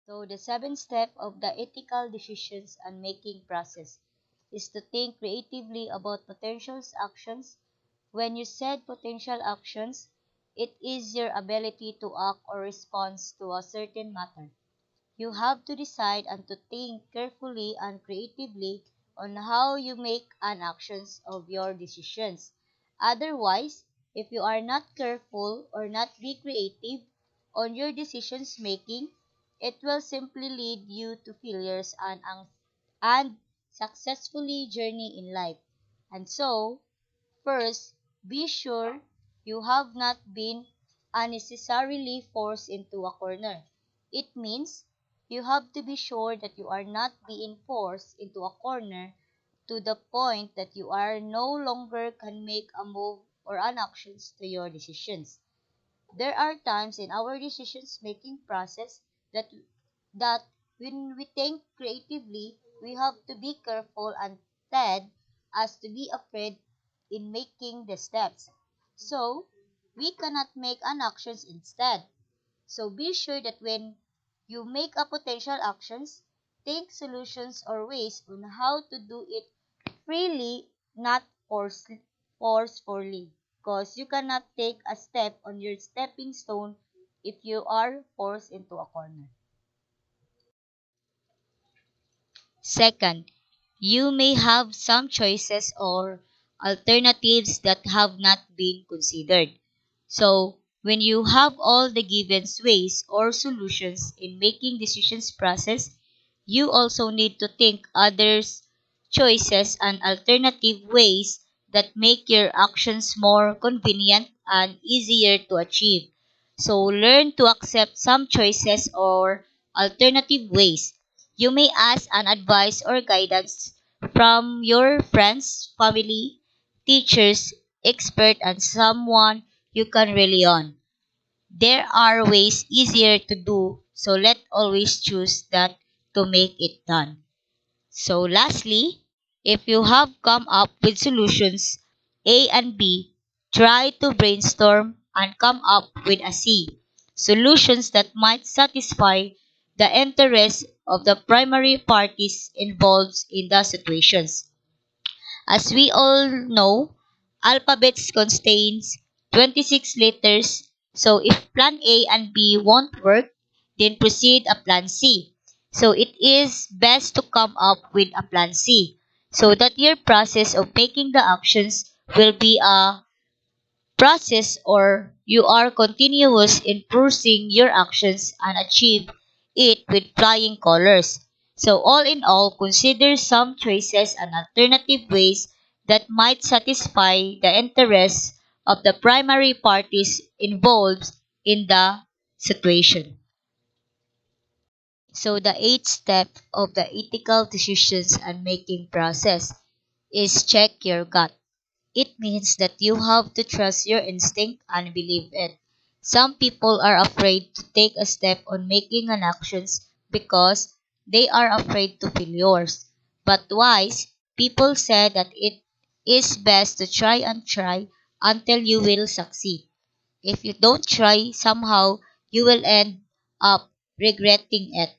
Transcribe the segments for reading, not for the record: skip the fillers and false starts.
So the seventh step of the ethical decisions and making process is to think creatively about potential actions. When you said potential actions, it is your ability to act or respond to a certain matter. You have to decide and to think carefully and creatively on how you make an actions of your decisions. Otherwise, if you are not careful or not be creative on your decisions making, it will simply lead you to failures and successfully journey in life. And so, first, be sure you have not been unnecessarily forced into a corner. It means you have to be sure that you are not being forced into a corner to the point that you are no longer can make a move or an actions to your decisions. There are times in our decisions making process that when we think creatively, we have to be careful and instead as to be afraid in making the steps. So, we cannot make an actions instead. So be sure that when you make a potential actions, think solutions or ways on how to do it freely, not forcefully. Because you cannot take a step on your stepping stone if you are forced into a corner. Second, you may have some choices or alternatives that have not been considered. So, when you have all the given ways or solutions in making decisions process, you also need to think others choices and alternative ways that make your actions more convenient and easier to achieve. So, learn to accept some choices or alternative ways. You may ask an advice or guidance from your friends, family, teachers, expert, and someone you can rely on. There are ways easier to do, so let always choose that to make it done. So lastly, if you have come up with solutions A and B, try to brainstorm and come up with a C. Solutions that might satisfy the interests of the primary parties involved in the situations. As we all know, alphabets contains 26 letters. So if plan A and B won't work, then proceed a plan C. So it is best to come up with a plan C so that your process of making the actions will be a process or you are continuous in pursuing your actions and achieve it with flying colors. So all in all, consider some choices and alternative ways that might satisfy the interests of the primary parties involved in the situation. So the eighth step of the ethical decisions and making process is check your gut. It means that you have to trust your instinct and believe it. Some people are afraid to take a step on making an actions because they are afraid to failures. But wise people say that it is best to try and try until you will succeed. If you don't try, somehow you will end up regretting it.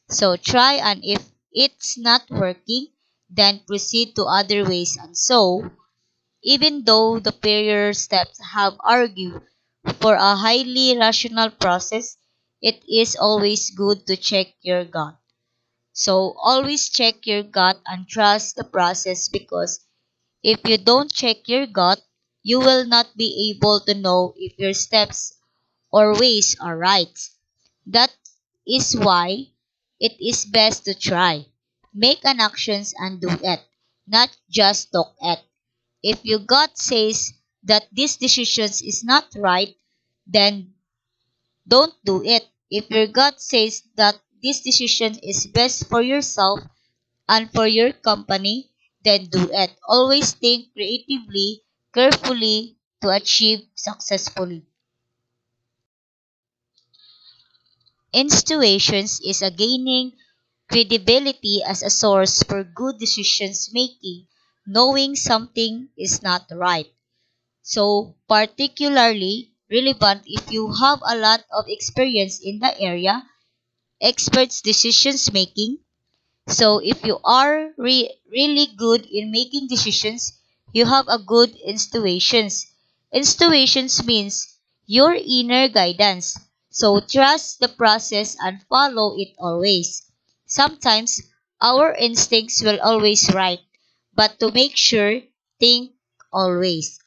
So try and if it's not working, then proceed to other ways and so even though the prior steps have argued for a highly rational process, it is always good to check your gut. So always check your gut and trust the process because if you don't check your gut, you will not be able to know if your steps or ways are right. That is why it is best to try. Make an actions and do it, not just talk it. If your gut says that this decision is not right, then don't do it. If your gut says that this decision is best for yourself and for your company, then do it. Always think creatively, carefully to achieve successfully. Intuitions is a gaining credibility as a source for good decisions making, knowing something is not right. So, particularly relevant if you have a lot of experience in the area, experts decisions making. So if you are really good in making decisions, you have a good intuitions. Intuitions means your inner guidance. So trust the process and follow it always. Sometimes our instincts will always right, but to make sure, think always.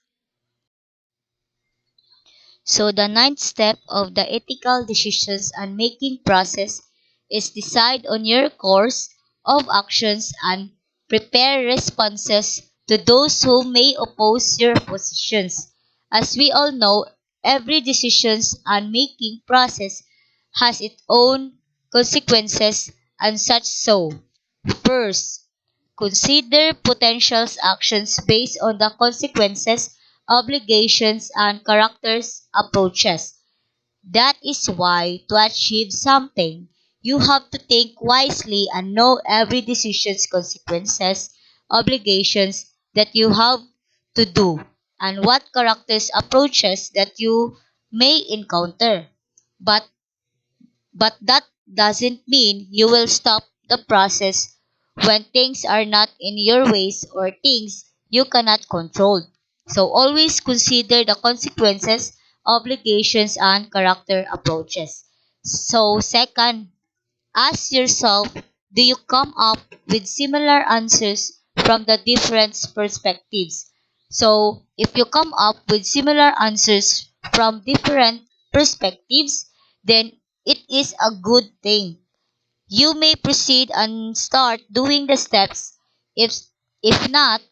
So the ninth step of the ethical decisions and making process is decide on your course of actions and prepare responses to those who may oppose your positions. As we all know, every decisions and making process has its own consequences and such so. First, consider potential actions based on the consequences, obligations, and characters approaches. That is why to achieve something, you have to think wisely and know every decision's consequences, obligations that you have to do, and what characters approaches that you may encounter. But but that doesn't mean you will stop the process when things are not in your ways or things you cannot control. So always consider the consequences, obligations, and character approaches. So second, ask yourself, do you come up with similar answers from the different perspectives? So if you come up with similar answers from different perspectives, then it is a good thing. You may proceed and start doing the steps. If if not,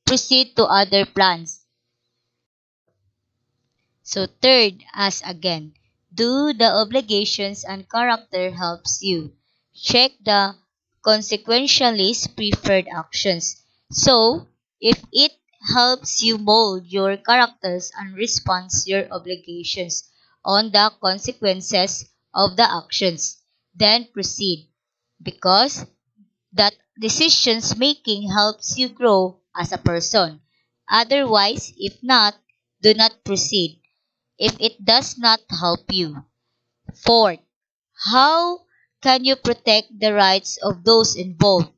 proceed to other plans. So third, as again, do the obligations and character helps you. Check the consequentialist preferred actions. So if it helps you mold your characters and response your obligations on the consequences of the actions, then proceed. Because that decisions making helps you grow as a person. Otherwise, if not, do not proceed if it does not help you. Fourth, how can you protect the rights of those involved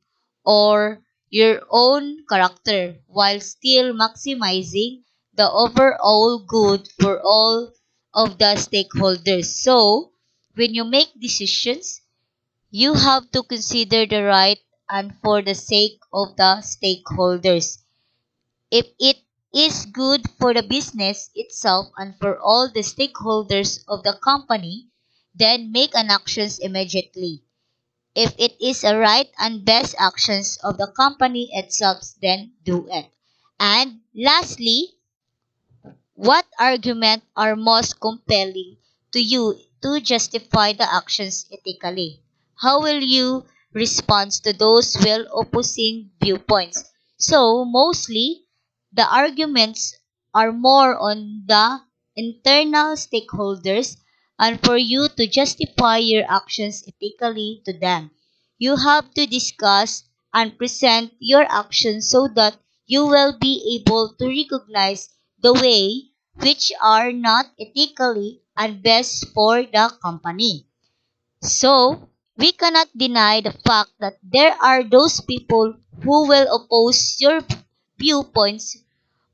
or your own character while still maximizing the overall good for all of the stakeholders? So, when you make decisions, you have to consider the right and for the sake of the stakeholders. If it is good for the business itself and for all the stakeholders of the company, then make an actions immediately. If it is a right and best actions of the company itself, then do it. And lastly, what argument are most compelling to you to justify the actions ethically? How will you respond to those well opposing viewpoints? So, mostly, the arguments are more on the internal stakeholders and for you to justify your actions ethically to them. You have to discuss and present your actions so that you will be able to recognize the way which are not ethically and best for the company. So, we cannot deny the fact that there are those people who will oppose your viewpoints,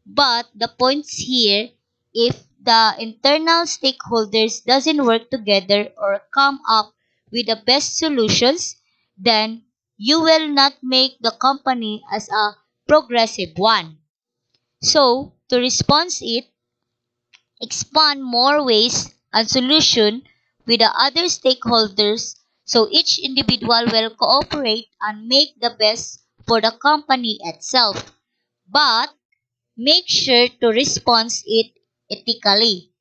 but the points here, if the internal stakeholders doesn't work together or come up with the best solutions, then you will not make the company as a progressive one. So, to respond it, expand more ways and solution with the other stakeholders so each individual will cooperate and make the best for the company itself. But make sure to respond it ethically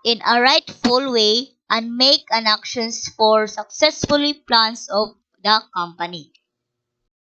in a rightful way and make an actions for successfully plans of the company.